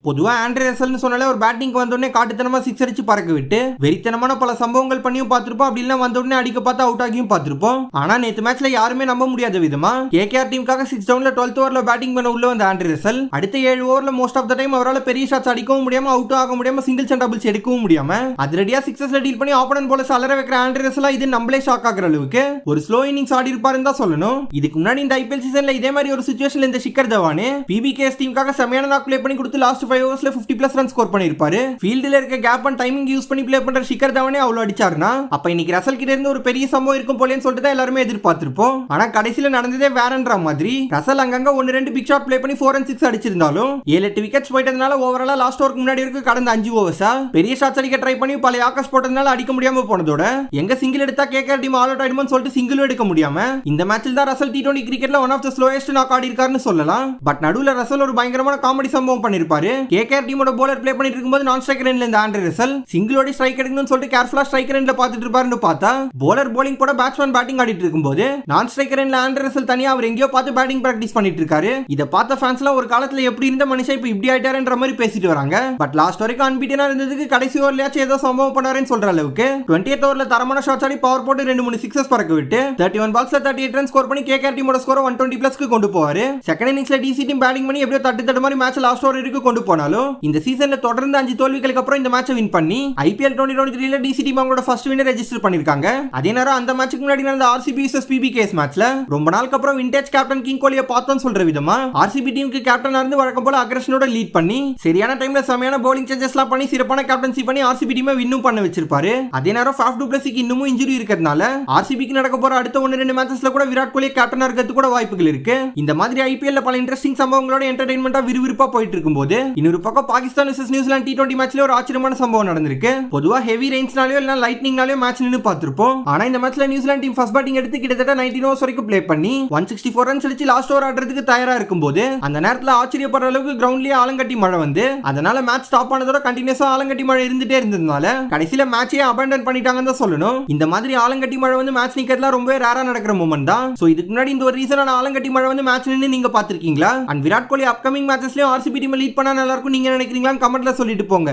பொதுவா ஆண்ட்ரே ரசல்னு சொன்னாலே ஒரு பேட்டிங் வந்தோடனே காட்டுத்தனமா சிக்ஸ் அடிச்சு பறக்க விட்டு வெறித்தனமான பல சம்பவங்கள் பண்ணியும் பார்த்திருப்போம். அப்படி இல்ல வந்த உடனே அடிக்க பார்த்து அவுட் ஆகியும் பார்த்திருப்போம். ஆனா நேத்து மேட்ச்ல யாருமே நம்ப முடியாத விதமா கேகேஆர் டீமுக்காக 6 டவுன்ல 12th ஓவர்ல பேட்டிங் பண்ண உள்ள வந்த ஆண்ட்ரே ரசல் அடுத்த 7 ஓவர்ல மோஸ்ட் ஆஃப் த டைம் அவரால் பெரிய ஷாட்ஸ் அடிக்கவும் முடியாம அவுட் ஆக முடியாம சிங்கிள்ஸ் அண்ட் டபுள்ஸ் எடுக்கவும் முடியாம அதிரடியா சிக்ஸஸ்ல டீல் பண்ணி ஆப்போனன்ட் போலர்ஸ் அலற வைக்கிற ஆண்ட்ரே ரசல் இது நம்மளே ஷாக் ஆகுற அளவுக்கு ஒரு ஸ்லோ இன்னிங்ஸ் ஆடி இருப்பாருன்னு தான் சொல்லணும். இதுக்கு முன்னாடி இந்த ஐபிஎல் சீசன்ல இதே மாதிரி ஒரு சிச்சுவேஷன்ல இந்த ஷிக்கர் தவான் பிபிகேஎஸ் டீமுக்காக செமையான நாக் ப்ளே பண்ணி கொடுத்து லாஸ்ட் 5 ஓவர்ஸ்ல 50+ ரன் ஸ்கோர் பண்ணிருப்பாரு. ஃபீல்ட்ல இருக்க கேப் அண்ட் டைமிங் யூஸ் பண்ணி ப்ளே பண்ற ஷிக்கர் தவானே அவ்வளவு அடிச்சாருன்னா அப்ப இன்னைக்கு ரசல் கிட்ட இருந்து ஒரு பெரிய சம்பவம் இருக்கும் போலேன்னு சொல்லிட்டு தான் எல்லாருமே எதிர்பார்த்திருப்போம். ஆனா கடைசியில நடந்ததே வேறன்ற மாதிரி ரசல் அங்கங்க 1-2 பிக் ஷாட் ப்ளே பண்ணி 4 and 6 அடிச்சிருந்தாலும் 7-8 விக்கெட்ஸ் போயிட்டதுனால ஓவராலா லாஸ்ட் ஓவருக்கு முன்னாடி வரைக்கும் கடந்த 5 ஓவர்ஸா பெரிய ஷாட்ஸ் அடிக்க ட்ரை பண்ணி பல ஆக்கஸ் போட்டதுனால அடிக்க முடியாம போனதோட எங்க சிங்கிள் எடுத்தா கேகேஆர் டீம் ஆல் அவுட் ஆயிடுமோன்னு சொல்லிட்டு சிங்கிளும் எடுக்க முடியாம இந்த மேட்ச்ல தான் ரசல் T20 கிரிக்கெட்ல one of the slowest knock ஆடி இருக்காருன்னு சொல்லலாம். பட் நடுவுல ரசல் ஒரு பயங்கரமான காமெடி சம்பவம் பண்ணிருப்பாரு. கேகேஆர் டீமோட பவுலர் ப்ளே பண்ணிட்டு இருக்கும்போது நான் ஸ்ட்ரைக்கர் எண்ட்ல இந்த ஆண்ட்ரே ரசல் சிங்கிளோட ஸ்ட்ரைக் எடுக்கணும்னு சொல்லிட்டு கேர்ஃபுல்லா ஸ்ட்ரைக்கர் எண்ட்ல பாத்துட்டு இருப்பாருன்னு பார்த்தா பவுலர் bowling போட பேட்ஸ்மேன் பேட்டிங் ஆடிட்டு இருக்கும்போது நான் ஸ்ட்ரைக்கர் எண்ட்ல ஆண்ட்ரே ரசல் தனியா அவர் எங்கேயோ பார்த்து பேட்டிங் பிராக்டிஸ் பண்ணிட்டு இருக்காரு. இத பார்த்த ஃபேன்ஸ்லாம் ஒரு காலத்துல எப்படி இருந்த மனுஷன் இப்ப இப்படி ஆயிட்டாருன்ற மாதிரி பேசிட்டு வராங்க. பட் லாஸ்ட் வரைக்கும் அன்பீட்டனா இருந்ததுக்கு கடைசி ஓவர்லயாச்சும் ஏதோ சம்பவம் பண்ணாருன்னு சொல்ற அளவுக்கு 20th ஓவர்ல தரமான ஷாட்ஸ் ஆடி பவர் போட்டு 2-3 சிக்ஸஸ் பறக்க விட்டு 31 பால்ஸ்ல 38 ரன் ஸ்கோர் பண்ணி கேகேஆர் டீமோட ஸ்கோரை 120+ கொண்டு போவாரு. செகண்ட் இன்னிங்ஸ்ல டிசி டீம் பேட்டிங் பண்ணி எப்படியோ தட்டு மாதிரி மேட்ச் லாஸ்ட் ஓவர் வரைக்கும் கொண்டு போனாலும் இந்த சீசன்ல தொடர்ந்து 5 தோல்விகளுக்கு அப்புறம் இந்த மேட்சை வின் பண்ணி IPL 2023ல டிசி டீம் அவங்களோட ஃபர்ஸ்ட் வின்னர் ரெஜிஸ்டர் பண்ணிருக்காங்க. அதே நேரம் அந்த மேட்சுக்கு முன்னாடி நடந்த RCB vs PBKS மேட்ச்ல ரொம்ப நாளுக்கு அப்புறம் விண்டேஜ் கேப்டன் கிங் கோலியை பார்த்தோம்னு சொல்ற விதமா RCB டீமுக்கு கேப்டனா இருந்து வழக்கம் போல அக்ரஷனோட லீட் பண்ணி சரியான டைம்ல செமையான பவுலிங் சேஞ்சஸ்லாம் பண்ணி சிறப்பான கேப்டன்சி பண்ணி RCB டீமை வின்னும் பண்ண வச்சிருப்பாரு. அதே நேரம் ஃபாஃப் டு பிளஸிக்கு இன்னமும் இன்ஜுரி இருக்கிறதுனால RCBக்கு நடக்க போற அடுத்த 1-2 மேட்சஸ்ல கூட விராட் கோலி கேப்டனா இருக்கிறதுக்கு கூட வாய்ப்புகள் இருக்கு. இந்த மாதிரி IPL பல இன்ட்ரெஸ்டிங் சம்பவங்களோட என்டர்டெயின்மெண்டா விறுவிறுப்பா போயிட்டு இருக்கும்போது இன்னொரு பக்கம் பாகிஸ்தான் vs நியூசிலாந்து T20 மேட்ச்ல ஒரு ஆச்சரியமான சம்பவம் நடந்திருக்கு. பொதுவா ஹெவி ரெயின்ஸ்னாலயோ இல்ல லைட்னிங்னாலயோ மேட்ச் நின்னு பார்த்திருப்போம். ஆனா இந்த மேட்ச்ல நியூசிலாந்து டீம் ஃபர்ஸ்ட் பேட்டிங் எடுத்து கிட்டத்தட்ட 19 ஓவர்ஸ் வரைக்கும் ப்ளே பண்ணி 164 ரன்ஸ் அடிச்சு லாஸ்ட் ஓவர் ஆடுறதுக்கு தயாரா இருக்கும்போது அந்த நேரத்துல ஆச்சரியப்படுற அளவுக்கு கிரவுண்ட்லயே ஆலங்கட்டி மழை வந்து அதனால மேட்ச் ஸ்டாப் ஆனதோட கண்டினியூஸா ஆலங்கட்டி மழை இருந்துட்டே இருந்ததுனால கடைசியில மேட்சே அபேண்டன் பண்ணிட்டாங்கன்னு தான் சொல்லணும். இந்த மாதிரி ஆலங்கட்டி மழை வந்து மேட்ச் நிக்கிறதுல ரொம்ப ரேரா நடக்கிற மூமெண்ட் தான். சோ இதுக்கு முன்னாடி இந்த ஒரு ரீசனான ஆலங்கட்டி மழை வந்து மேட்ச் நின்னு நீங்க பாத்திருக்கீங்களா? அண்ட் விராட் கோலி அப்கமிங் மேட்சஸ்லயும் RCB டீம் லீட் பண்ணா நல்லா இருக்கும் நீங்க நினைக்கிறீங்களான்னு கமெண்ட்ல சொல்லிட்டு போங்க.